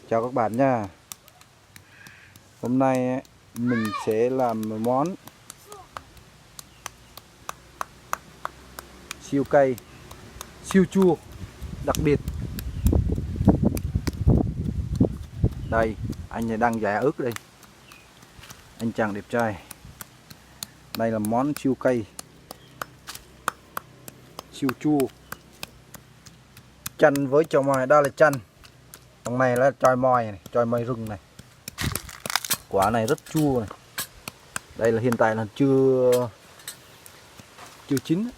Chào các bạn nha. Hôm nay mình sẽ làm món siêu cay, siêu chua đặc biệt. Đây, anh này đang giả ớt đây. Anh chàng đẹp trai. Đây là món siêu cay, siêu chua. Chanh với choi mòi, đây là chanh. Còn này là choi mòi này, choi mòi rừng này. Quả này rất chua này. Đây là hiện tại là chưa chín.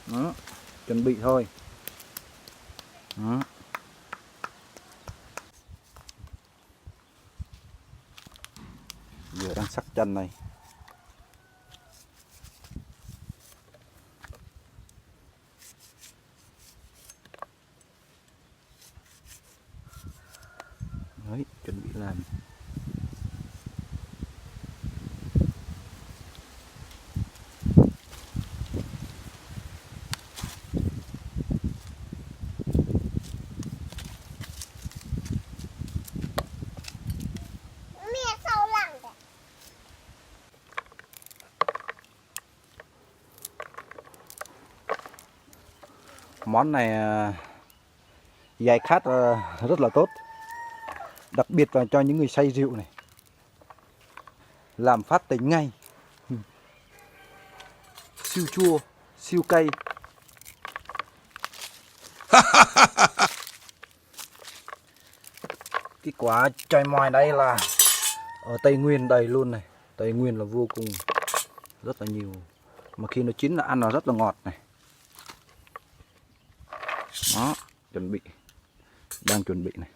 Đó, chuẩn bị thôi. Đó. Giờ đang sắc chanh này. Đấy, chuẩn bị làm. Món này giải khát rất là tốt, đặc biệt là cho những người say rượu này, làm phát tỉnh ngay. Siêu chua, siêu cay. Cái quả choi mòi đây là ở Tây Nguyên đầy luôn này. Tây Nguyên là vô cùng rất là nhiều, mà khi nó chín là ăn nó rất là ngọt này. Đó, chuẩn bị, đang chuẩn bị này.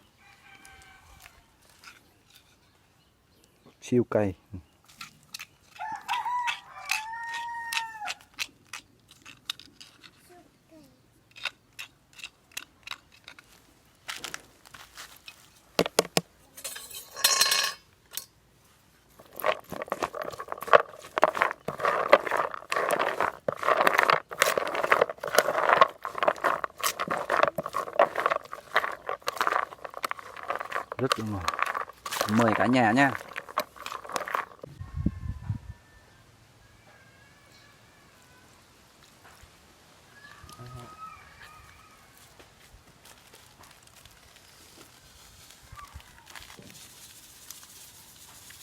Siêu cay. Rất là ngon. Mời cả nhà nha.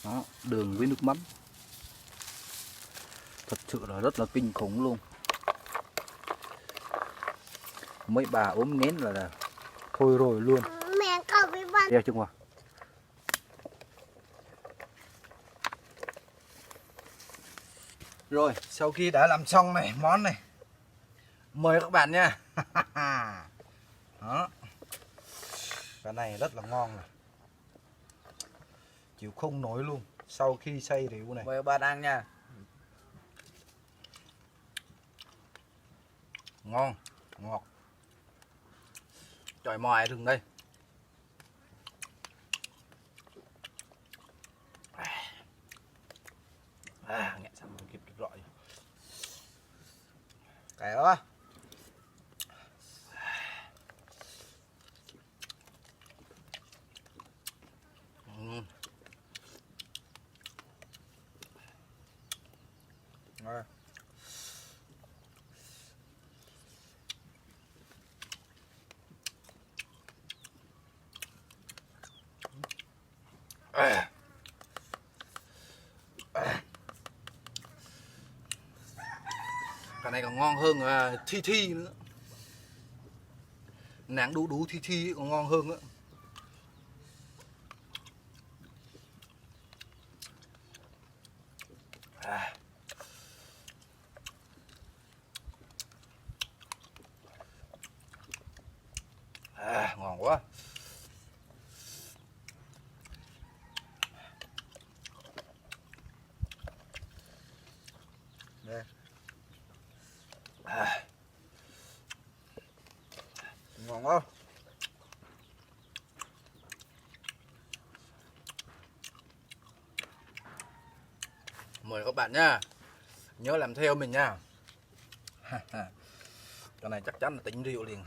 Đó, đường với nước mắm. Thật sự là rất là kinh khủng luôn. Mấy bà ốm nghén là thôi rồi luôn. Mẹ cậu bị bắn. Đeo chung vào. Rồi, sau khi đã làm xong này, món này, mời các bạn nha. Đó. Cái này rất là ngon này. Chịu không nổi luôn. Sau khi xay rượu này. Mời các bạn ăn nha. Ngon, ngọt. Chọi mòi rừng đây. Nghe xong rồi kịp được gọi. Cái đó. Rồi. Cái này còn ngon hơn thi nữa. Nắng đú đú thi còn ngon hơn nữa. Ngon quá. Đây. Ngon quá. Mời các bạn nha. Nhớ làm theo mình nha. Cái này chắc chắn là tính rượu liền.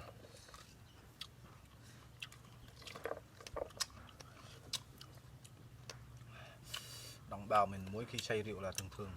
vào mình mỗi khi xay rượu là thường thường